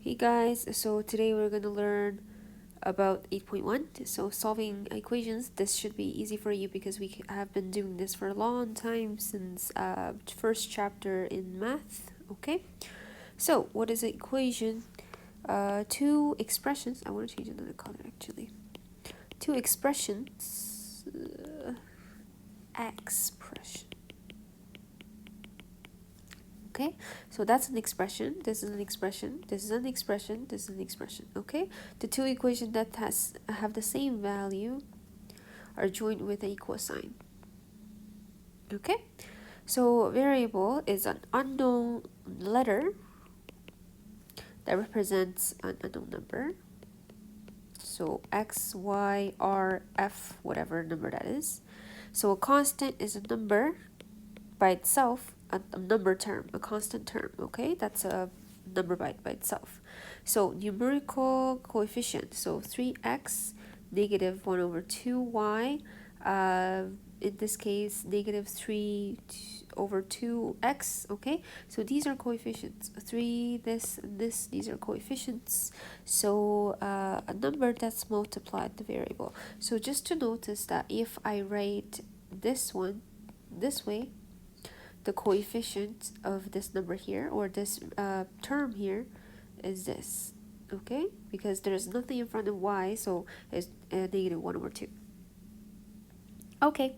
Hey guys, so today we're going to learn about 8.1. So solving equations, this should be easy for you because we have been doing this for a long time since first chapter in math. Okay, so what is an equation? Two expressions. I want to change another color actually. Two expressions. Expression. Okay, so that's an expression, this is an expression, this is an expression, this is an expression. Okay, the two equations that have the same value are joined with an equal sign. Okay, so variable is an unknown letter that represents an unknown number. So x, y, r, f, whatever number that is. So a constant is a number by itself, a number term, a constant term. Okay, that's a number by itself. So numerical coefficient, so 3x negative 1 over 2y, in this case negative 3 over 2x. Okay, so these are coefficients, 3, this, these are coefficients. So a number that's multiplied the variable. So just to notice that if I write this one this way, the coefficient of this number here, or this term here, is this. Okay, because there's nothing in front of y, so it's negative 1 over 2. Okay,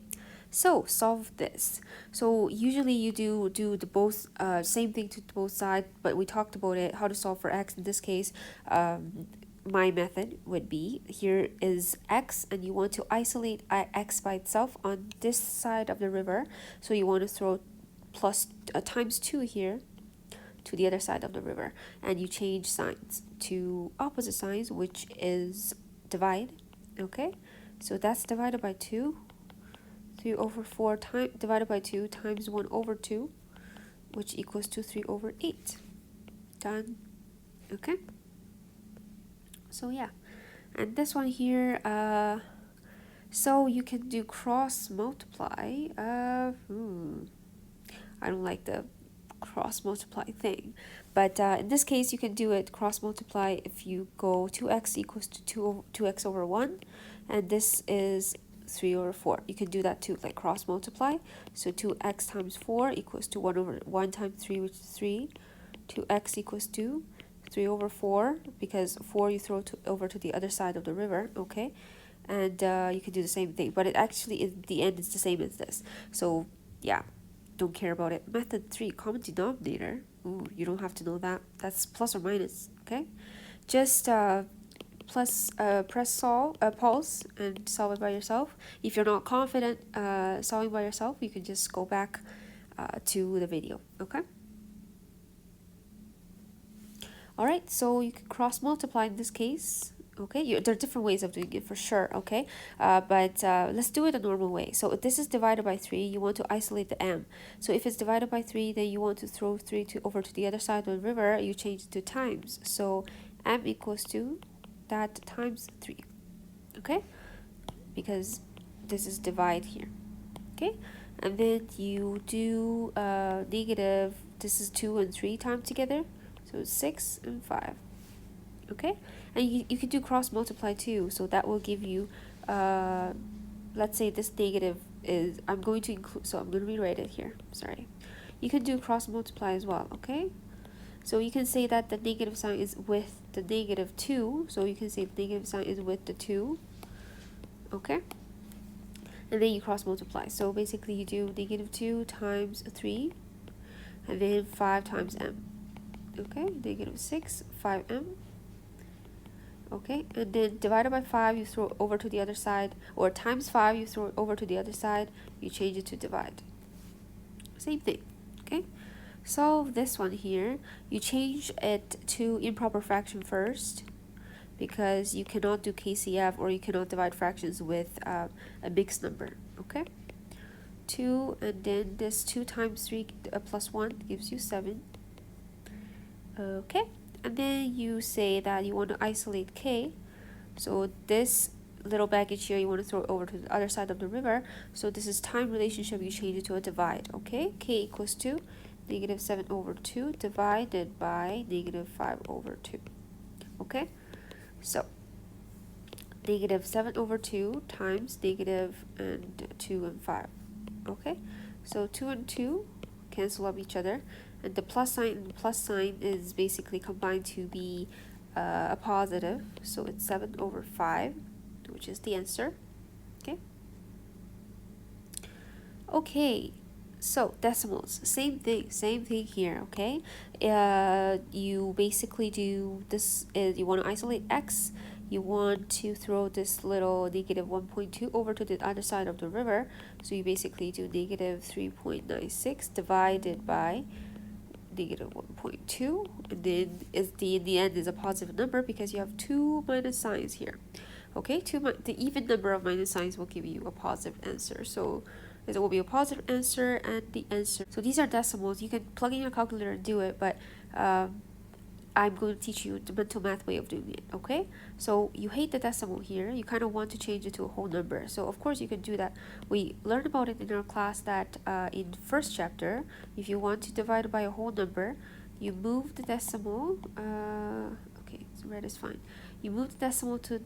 so solve this. So usually you do the both same thing to both sides, but we talked about it, how to solve for x in this case. My method would be, here is x and you want to isolate x by itself on this side of the river, so you want to throw plus times 2 here to the other side of the river, and you change signs to opposite signs, which is divide. Okay, so that's divided by 2, 3 over 4 divided by 2 times 1 over 2, which equals to 3 over 8. Done. Okay, so yeah, and this one here, so you can do cross multiply. I don't like the cross multiply thing, but in this case you can do it cross multiply if you go 2x equals to 2x over 1, and this is 3 over 4. You can do that too, like cross multiply. So 2x times 4 equals to 1 over 1 times 3, which is 3. 2x equals to 3 over 4, because 4 you throw over to the other side of the river. Okay, and you can do the same thing, but it actually in the end is the same as this. So yeah, don't care about it. Method 3, common denominator. Ooh, you don't have to know that. That's plus or minus. Okay, just press pause and solve it by yourself. If you're not confident solving by yourself, you can just go back to the video. Okay, all right, so you can cross multiply in this case. Okay, there are different ways of doing it for sure. Okay, but let's do it a normal way. So if this is divided by 3, you want to isolate the m. So if it's divided by 3, then you want to throw 3 over to the other side of the river. You change it to times. So m equals to that times 3. Okay, because this is divide here. Okay, and then you do negative, this is 2 and 3 times together, so 6 and 5. Okay, and you can do cross multiply too, so that will give you let's say this negative is, I'm going to include, so I'm going to rewrite it here, sorry. You can do cross multiply as well. Okay, so you can say that the negative sign is with the negative 2, so you can say the negative sign is with the 2. Okay, and then you cross multiply, so basically you do negative 2 times 3, and then 5 times m. Okay, negative 6, 5m. Okay, and then divided by 5, you throw over to the other side, or times 5, you throw over to the other side, you change it to divide. Same thing. Okay, solve this one here. You change it to improper fraction first, because you cannot do KCF, or you cannot divide fractions with a mixed number. Okay, 2, and then this 2 times 3 plus 1 gives you 7. Okay, and then you say that you want to isolate k, so this little baggage here you want to throw over to the other side of the river, so this is time relationship, you change it to a divide. Okay, k equals to negative 7 over 2 divided by negative 5 over 2. okay? So negative 7 over 2 times negative and 2 and 5, okay? So 2 and 2 cancel up each other, and the plus sign and plus sign is basically combined to be a positive, so it's 7 over 5, which is the answer, okay? Okay, so decimals, same thing here, okay? You basically do this, you want to isolate x, you want to throw this little negative 1.2 over to the other side of the river, so you basically do negative 3.96 divided by negative 1.2, and then in the end is a positive number because you have two minus signs here. Okay, the even number of minus signs will give you a positive answer. So it will be a positive answer and the answer. So these are decimals. You can plug in your calculator and do it, but I'm going to teach you the mental math way of doing it, okay? So you hate the decimal here. You kind of want to change it to a whole number. So of course you can do that. We learned about it in our class that in first chapter, if you want to divide by a whole number, you move the decimal. Okay, so red is fine. You move the decimal to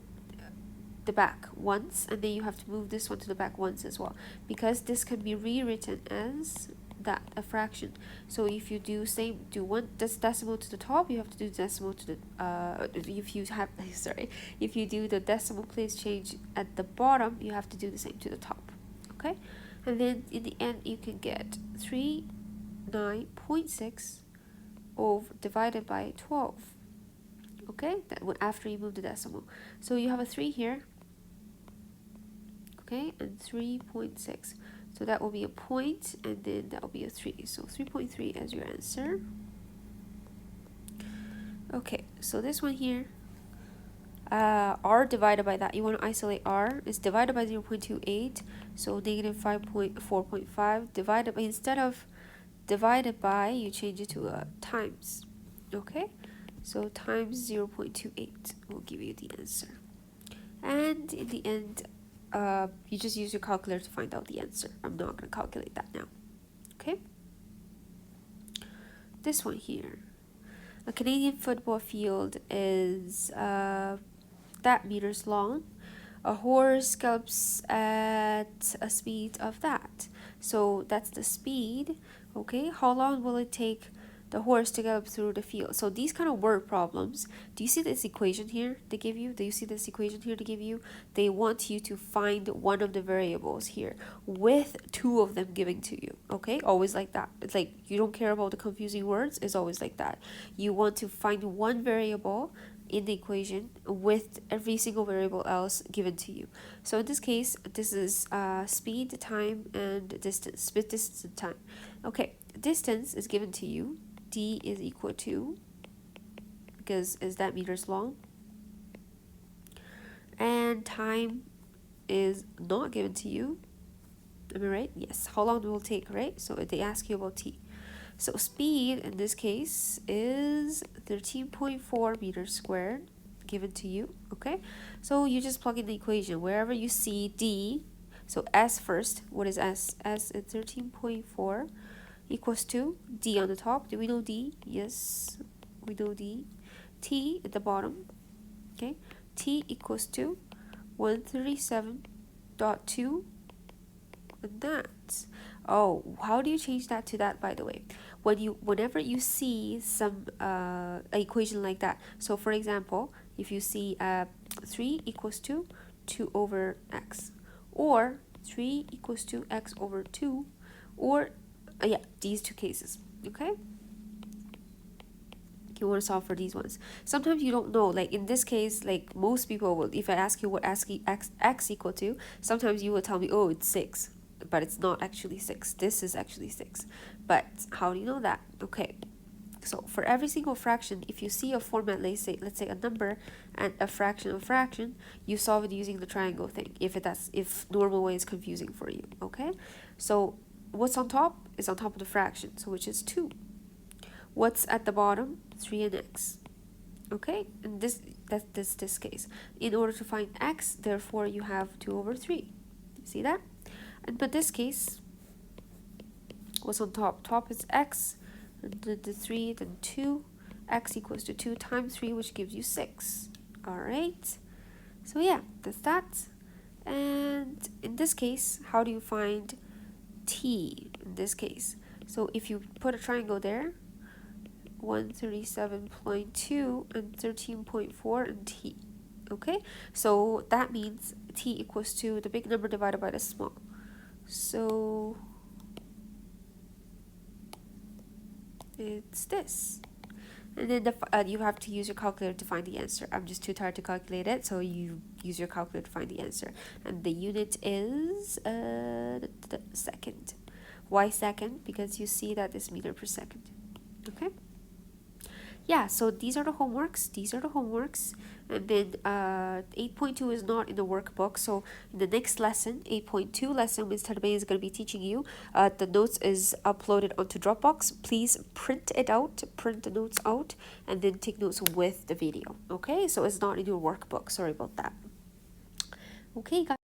the back once, and then you have to move this one to the back once as well, because this can be rewritten as that, a fraction. So if you do one decimal to the top, you have to do decimal to the if you have if you do the decimal place change at the bottom, you have to do the same to the top, okay? And then in the end you can get 39.6 over divided by 12, okay? That after you move the decimal. So you have a 3 here, okay, and 3.6. So that will be a point, and then that will be a 3. So 3.3 as your answer. Okay, so this one here, r divided by that, you want to isolate r, is divided by 0.28, so negative 4.5 divided by, instead of divided by, you change it to times, okay? So times 0.28 will give you the answer. And in the end, you just use your calculator to find out the answer. I'm not going to calculate that now, okay? This one here, a Canadian football field is that meters long. A horse gallops at a speed of that. So that's the speed, okay? How long will it take the horse to gallop through the field? So these kind of word problems, do you see this equation here they give you? Do you see this equation here they give you? They want you to find one of the variables here with two of them given to you, okay? Always like that. It's like you don't care about the confusing words. It's always like that. You want to find one variable in the equation with every single variable else given to you. So in this case, this is speed, time, and distance. Speed, distance, and time. Okay, distance is given to you. D is equal to, because is that meters long, and time is not given to you. Am I right? Yes. How long will it take, right? So they ask you about t. So speed in this case is 13.4 meters squared given to you, okay? So you just plug in the equation wherever you see d. So s first. What is s? S is 13.4 equals to d on the top. Do we know d? Yes, we know d. T at the bottom, okay? T equals to 137.2, and that. Oh, how do you change that to that, by the way? Whenever you see some equation like that, so for example, if you see 3 equals to 2 over x, or 3 equals to x over 2, or yeah, these two cases, okay? You want to solve for these ones. Sometimes you don't know, like in this case, like most people will, if I ask you what x equal to, sometimes you will tell me, oh, it's 6, but it's not actually 6. This is actually 6. But how do you know that? Okay, so for every single fraction, if you see a format, let's say a number and a fraction, you solve it using the triangle thing, if normal way is confusing for you, okay? So what's on top is on top of the fraction, so which is 2. What's at the bottom? 3 and x. Okay, and that's this case. In order to find x, therefore you have 2 over 3. See that? And but this case, what's on top? Top is x, and then the 3, then 2. x equals to 2 times 3, which gives you 6. All right, so yeah, that's that. And in this case, how do you find t in this case? So if you put a triangle there, 137.2 and 13.4 and t. Okay, so that means t equals to the big number divided by the small. So it's this. And then you have to use your calculator to find the answer. I'm just too tired to calculate it, so you use your calculator to find the answer. And the unit is the second. Why second? Because you see that it's meter per second. Okay? Yeah, so these are the homeworks. And then 8.2 is not in the workbook. So in the next lesson, 8.2 lesson, Ms. Tarbay is going to be teaching you. The notes is uploaded onto Dropbox. Please print it out, print the notes out, and then take notes with the video. Okay, so it's not in your workbook. Sorry about that. Okay, guys.